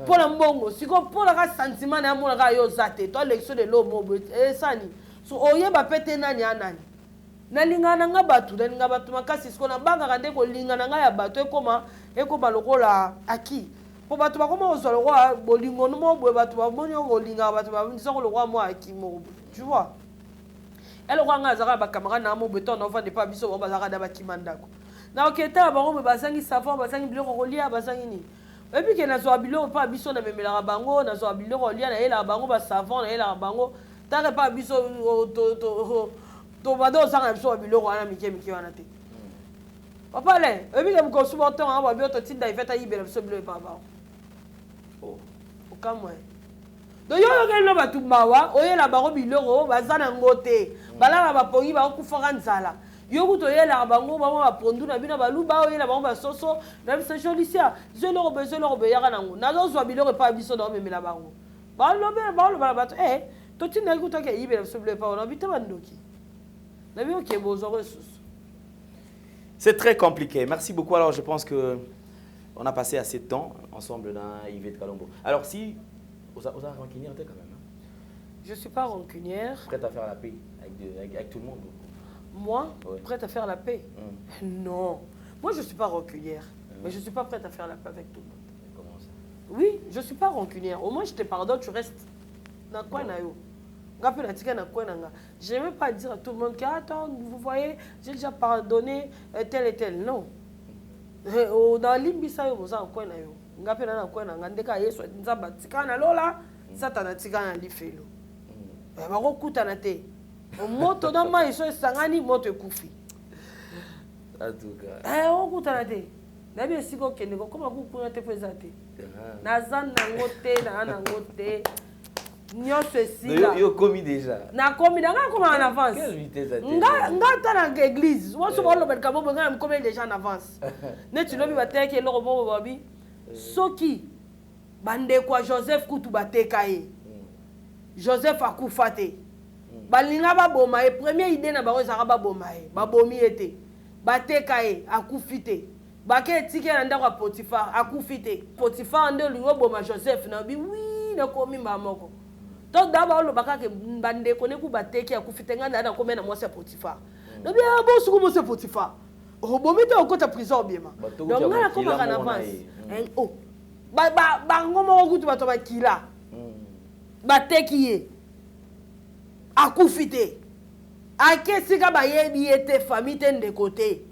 pour la mbongo siko pour la sentiment na mona ka yo zate to l'élection de l'homme e sani so oyeba pete nani anani na lingana nga batu na linga batu makasi siko na banga kande ko lingana nga ya batu ekoma lokola aki po batu bakoma ozolo kwa bolingo no mo boye batu ba boni ko linga batu ba ndisa ko lokwa mo aki mo tu vois elle ko nga zaka ba camarade na mo beton na fa de pas biso ba zaka da ba kimandako na oketa ba ngo bazangi savon bazangi biloko kolia bazangi ni et puis que nazo biloko pa biso na memela bango nazo biloko lia na ela bango ba savon na ela bango tare pa biso to bado sanga biso biloko ana mike wana te papa le et puis que ko suboto en ba bioto tinda ifeta yibela biso biloko pa ba oh okamwe do yo ke no batu mawa oyela bango biloko bazana ngote balala ba pongi ba kufaka nzala yo kuto yela bango ba pondu na bina baluba oyela bango ba soso na biso jolisia je leur be yaka nango nazo zwa biloko pa biso na memela bango ba lobe ba to tinda kuto ke yibela biso biloko pa na bitaba ndoki na bio ke bozo ressources. C'est très compliqué. Merci beaucoup. Alors, je pense que on a passé assez de temps ensemble dans Yvette Kalombo. Alors, si vous avez rancunière quand même. Je suis pas rancunière. Prête à faire la paix avec tout le monde. Moi, oui. Prête à faire la paix? Non. Moi, je suis pas rancunière. Mais je suis pas prête à faire la paix avec tout le monde. Comment ça? Oui, je suis pas rancunière. Au moins, je te pardonne, tu restes dans quoi nayo. Je n'aime pas dire à tout le monde que attends, vous voyez, j'ai déjà pardonné tel et tel. Non. Dans l'imbisa, vous avez un coin. Vous avez un coin. Vous avez un coin. Satana tigana lifelo. Bako kutana te. Moto na mai so sangani moto kufi. En tout cas. On kutana te. Na bien siko kende ko koma ku kuna te fezate. Na zan na ngote na ngote. Nyo ceci là. Yo commis déjà. Na commis nga comment en avance. Quelle vitesse ça? Nga ta na église. Wo so bolo ben kabo nga me commis déjà en avance. Ne tu lobi bateke ke lo bo babi. Soki bande kwa Joseph kutu bateka ye. Joseph akufa te. Balinga ba boma e première idée na ba zaka ba boma e. Ba bomi ete. Bateka ye akufi te. Bake etike na ndako Potiphar akufi te. Potiphar nde lingo boma Joseph na bi oui na komi moko. To daba lo baka ke bande ko ne ku bateki akufi te nganda na komena mwasi Potiphar. No bi bo suku mwasi Potiphar. O bomi te okota prison biema. Donc ngala ko baka na avance. Oh. Ba ngomo kutu bato bakila. Bateki ye. Akufite. Akesika ba yebi ete famille te ndekote.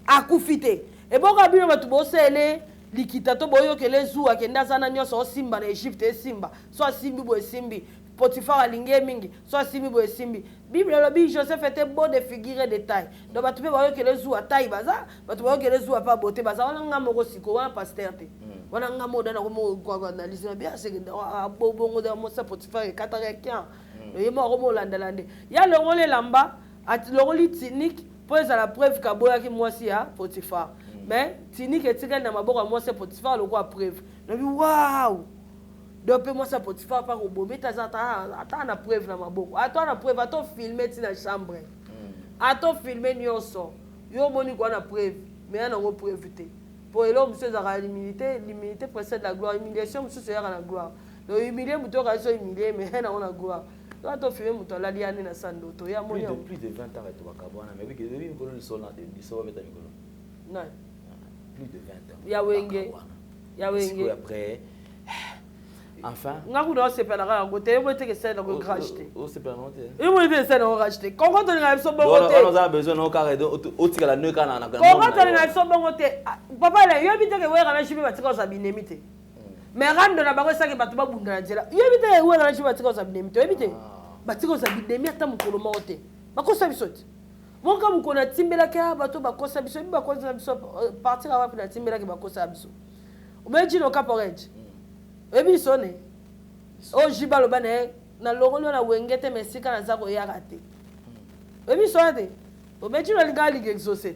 Akufite. E boka bino bato bosele likita to boyo kele zu akenda sana nyoso simba na Egypte simba. So simbi bo simbi. Potiphar alinge mingi. So simbi bo simbi. Bible lobi Joseph était beau de figure de taille. Donc bato be boyo kele zu taille baza, bato boyo kele zu pa beauté baza wana ngamo ko siko wana pasteur te. Wana ngamo dana ko mo kwa analyse na bien c'est bongo de mo sa Potiphar e katare kyan. Yema ko mo landalande. Ya le ngole lamba at le ngoli cynique pour la preuve ka boya ki mwasi ya Potiphar. Mais cynique etika na maboko mwasi Potiphar le kwa preuve. Na bi waouh. Donc moi ça Potiphar pas ko bometa za ata na preuve na maboko. Ata na preuve ato filmer ti na chambre. Ato filmer nyoso. Yo moni ko na preuve. Mais na ngo preuve te. Pour l'homme, monsieur a l'immunité précède la gloire. L'humiliation, monsieur c'est la gloire. Donc humilier, monsieur a humilié, mais il a la gloire. Toi, tu fais mon la liane na sando. Tu y a plus de 20 ans et tu vas cabana. Mais oui, que oui, le sol du sol avec ta micro. Non. Plus de 20 ans. Ya wenge. Ya wenge. Après, Enfin. Ngaku do sepela ka ngote yo te ke sena ko racheter. O sepela no te. Yo te sena ko racheter. Kongo to nga so bongo te. On a besoin no ka o tika la ne ka na. Kongo to nga so bongo te. Papa la yo bite ke we kana shibe batika sa binemi te. Mais rando na bango saki batu ba bunda na jela. Yo bite we kana shibe batika sa binemi te. Yo bite. Batika sa binemi ata mukolo mo te. Bakosa bisoti. Mon ka mukona timbela ka bato bakosa biso bi bakosa biso partir avant na timbela ke bakosa biso. Obeji no kaporeji. Ebi sone. O jibalo bane na longolo na wengete mesika na zako ya kate. Ebi sone. Obeji no linga ligue exaucé.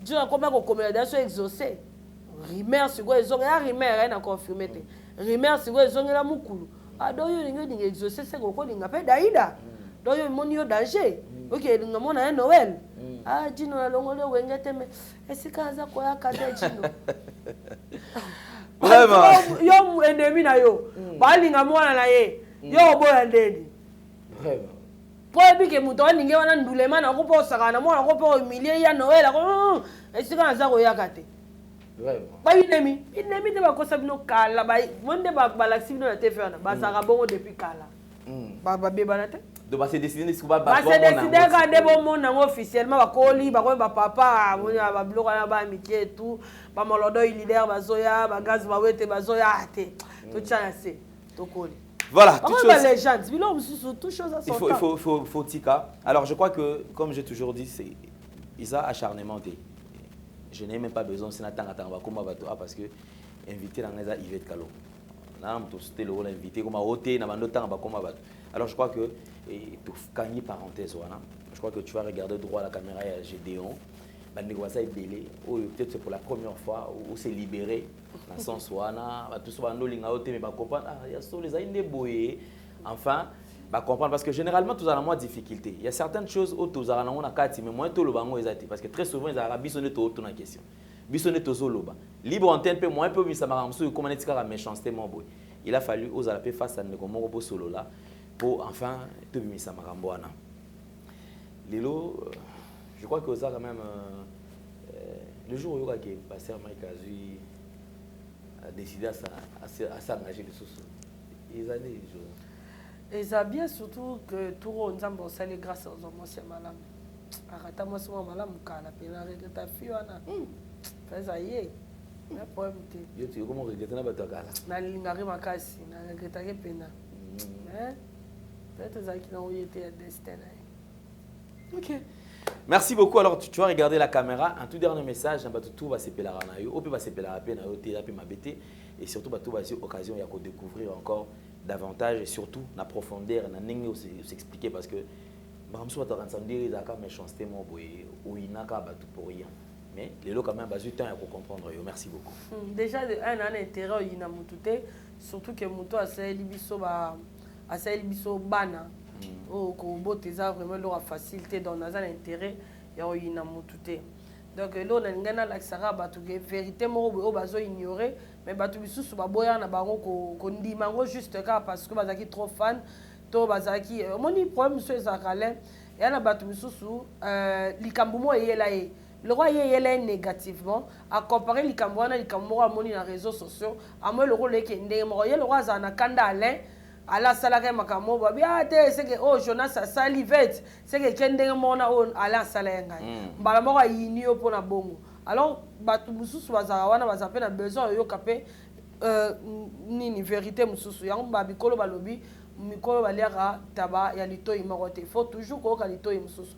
Dieu a combien ko commandation exaucé. Rimer sigo ezonga ya rimer na confirmer te. Rimer sigo ezonga la mukulu. Adoyo linga ligue exaucé c'est ko linga pe daida. Doyo moni yo danger. OK, linga mona ya Noël. Ah jino na longolo wengete me esika za ko ya kate jino. Vraiment. Yo ennemi na yo. Balinga mwana na ye. Yo boya ndedi. Vraiment. Pour bi ke muto ninge wana ndulema na ko po saka na mwana ko po humilier ya Noël ko esika na za ko ya kate. Vraiment. Ba ennemi te ba ko sabino kala ba monde ba laxi no na te faire na ba saka bongo depuis kala. Ba beba na te. Donc bah c'est décidé de ba ba c'est décidé ka de bon monde officiellement ba koli ba ko ba papa ba bloka na ba amitié tout ba molodo leader ba zoya ba gaz ba wete ba zoya ate tout ça c'est to koli. Voilà, toutes choses à son temps. Il faut tika. Alors je crois que comme j'ai toujours dit c'est Isa acharnement té. Je n'ai même pas besoin c'est natanga tanga comme bato parce que invité dans les Yvette Kalo. Là on c'était le rôle invité comme oté na bando tanga comme bato. Alors je crois que et pour gagner parenthèse voilà. Je crois que tu vas regarder droit à la caméra à Gédéon. Bandegwasa est belé ou peut-être c'est pour la première fois où c'est libéré dans le sens où tout ce bando linga oté mais ba comprendre ah il y a so les aïndé boyé enfin ba comprendre parce que généralement tous ont moins difficulté. Il y a certaines choses où tous ont na kati mais moins tout le bango ezati parce que très souvent ils arabes sonné tout na question. Bisonné to zoloba. Libre antenne peu moins peu mi ça m'a ramsou comment est-ce la méchanceté mon boy. Il a fallu aux alapé face à neko moko solo là pour enfin tout mi ça m'a ramboana. Lilo je crois que ça quand même le jour où il y a que pasteur Mike Azui a décidé à s'engager les sous. Ils ont des jours. Et ça bien surtout que tout le monde a salé grâce aux hommes c'est malade. Arrêtez moi c'est malade mukala pena regrette ta fille wana. Fais ça y est. Mais problème té. Yo tu comment regretter na bato kala. Na lingari makasi na regrette ke pena. Mais peut-être ça qui n'a eu été destin. OK. Merci beaucoup. Alors, tu vas regarder la caméra. Un tout dernier message. Tout va se péler à Nayo. Opi va se péler à Nayo. Et surtout, tout va avoir l'occasion de découvrir encore davantage et surtout la profondeur. On s'expliquer parce que je suis en train de dire que méchanceté ou il n'a pas tout pour rien. Mais les lots quand même, il y a temps pour comprendre. Merci beaucoup. Déjà, un an intérêt, il y a surtout que Mouto a essayé de bana. Oh, vraiment leur facilité dans un intérêt ya oyina mutute donc là on a ngana la sara batu vérité mo bazo ignorer mais batu bisusu baboya na bango ko ndima ngo juste car parce que bazaki trop fan to bazaki moni problème sur ezakale ya na batu bisusu likambo mo yela ye le roi yela négativement à comparer likambo na likambo moni na réseaux sociaux à moi le rôle que ndenge mo le roi za na kanda Alain ala salaka makamo ba bia te c'est que oh Jonas a salivette c'est que kendenge mona on ala salenga mbala moko yini yo pona bongo alors batu mususu bazaka wana bazape na besoin yo kapé nini vérité mususu yango ba bikolo balobi mikolo baliaka taba ya litoyi moko te faut toujours ko ka litoyi mususu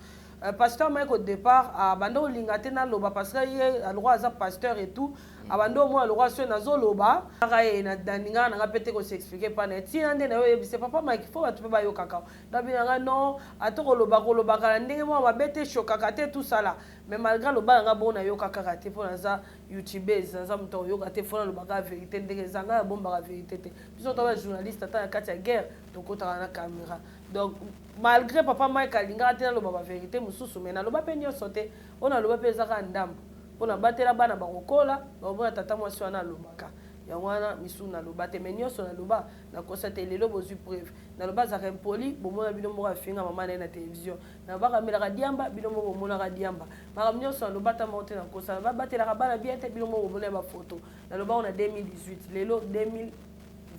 pasteur Mike au départ bando lingate na loba parce que ye a droit à pasteur et tout abando moi le roi sur nazo loba akaye na daninga na pété ko s'expliquer pas net si ndé na yo c'est papa Mike faut tu peux ba yo kaka dabinanga non atoko loba kala ndenge moi mabete chokaka te tout ça là mais malgré loba nga bona yo kaka te pour za youtubers za mto yo kate fona loba ka vérité ndenge zanga bomba ka vérité te biso to journaliste ata kati ya guerre donc otaka na caméra donc malgré papa Mike alinga te na loba vérité mususu mais na loba pe nyonso te ona loba pe zaka ndambo pona batela bana bakokola ba tata mwasi wana lobaka yango wana misu na loba te mais nyonso na loba na kosate lelo bozwi preuve na loba za impoli bomona bino moko afinga mama na télévision na baka melaka diamba bino moko bomona ka diamba mara nyonso na loba ta monte na kosa ba batela ka bana bien te bino moko bomona ba photo na loba on a 2018 lelo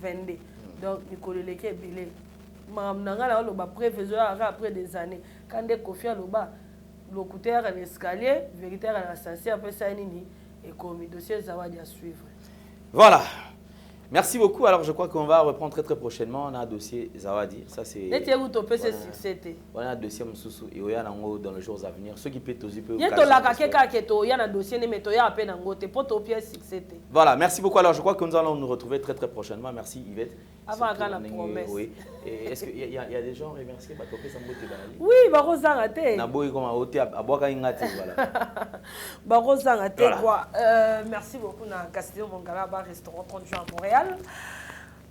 22 donc mikolo leke ebele makambo na ngai naloba prévision après des années quand nde Kofi aloba lokuta ya na escalier vérité ya na ascenseur apesa nini ekomi dossier Zawadi à suivre. Voilà. Merci beaucoup. Alors, je crois qu'on va reprendre très très prochainement. On a un dossier Zawadi. Ça, c'est. On a un dossier Moussou et Oya Nango dans les jours à venir. Ceux qui peuvent aussi peuvent. Voilà, merci beaucoup. Alors, je crois que nous allons nous retrouver très très prochainement. Merci Yvette. Avant la promesse. Oui. Est-ce qu'il y a des gens remerciés? Oui, Barosangate. Merci beaucoup à Castillo Mongala, restaurant 30 jours à Montréal.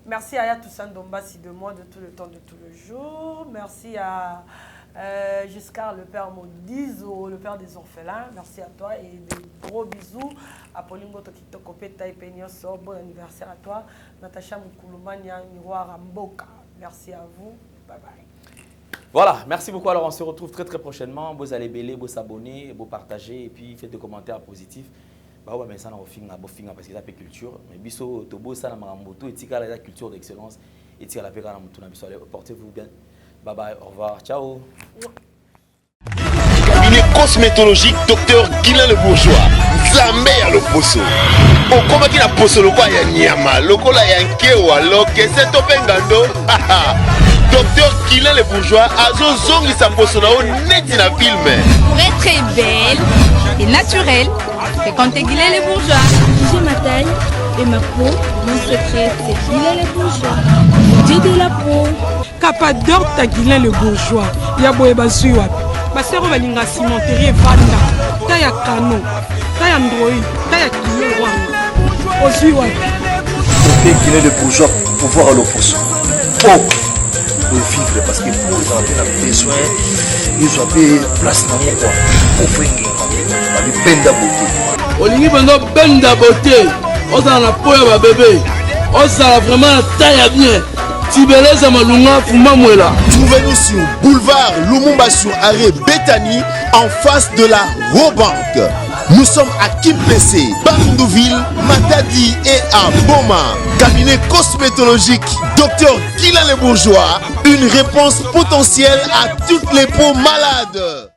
Merci à Toussaint Dombassi de moi de tout le temps, de tout le jour. Merci à Giscard, le père Modizo, le père des orphelins. Merci à toi et des gros bisous. À Pauline Gotokito Kopeta et Peignoso, bon anniversaire à toi. Natacha Moukoulumania, Miroir Mboka. Merci à vous. Bye bye. Voilà, merci beaucoup. Alors, on se retrouve très très prochainement. Vous allez bêler, vous abonner, vous partager et puis faites des commentaires positifs. Bah ouais, mais ça, on va parce que ça fait culture. Mais biso, tobo, ça, et tika la culture d'excellence. Et tika la pega na mutuna biso. Portez-vous bien. Bye bye, au revoir, ciao. Cabinet cosmétologique Dr Guilain le Bourgeois. Zambé à l'opposo. Au combat qui n'a poso le quoi ya nyama, le kola ya nkewa, lo kese to pengando. Dr Guilain le Bourgeois azo zongi sa poso na o neti na film. Pour être belle et naturelle, fréquentez Guilain le Bourgeois. J'ai ma taille et ma peau, mon secret c'est Guilain le Bourgeois. Dieu de la peau. Capador Guilain le Bourgeois. Yaboye bazui wapi. Basero balinga cimenterie vanda. Taya kano. Taya ndroi. Taya kilo wanga. Ozui wapi. Guilain le Bourgeois, pouvoir à l'opposition. Pour vivre parce que pour ils ont besoin, ils ont place dans mon corps. Pour faire une benda beauté. Olingi benda benda beauté. Oza na poya ba bébé. Oza vraiment taille bien. Tibeleza malunga fuma mwela. Trouvez-nous sur boulevard Lumumba sur arrêt Bethany en face de la Robank. Nous sommes à Kimpese, Bandouville, Matadi et à Boma. Cabinet cosmétologique Dr Guilain le Bourgeois. Une réponse potentielle à toutes les peaux malades.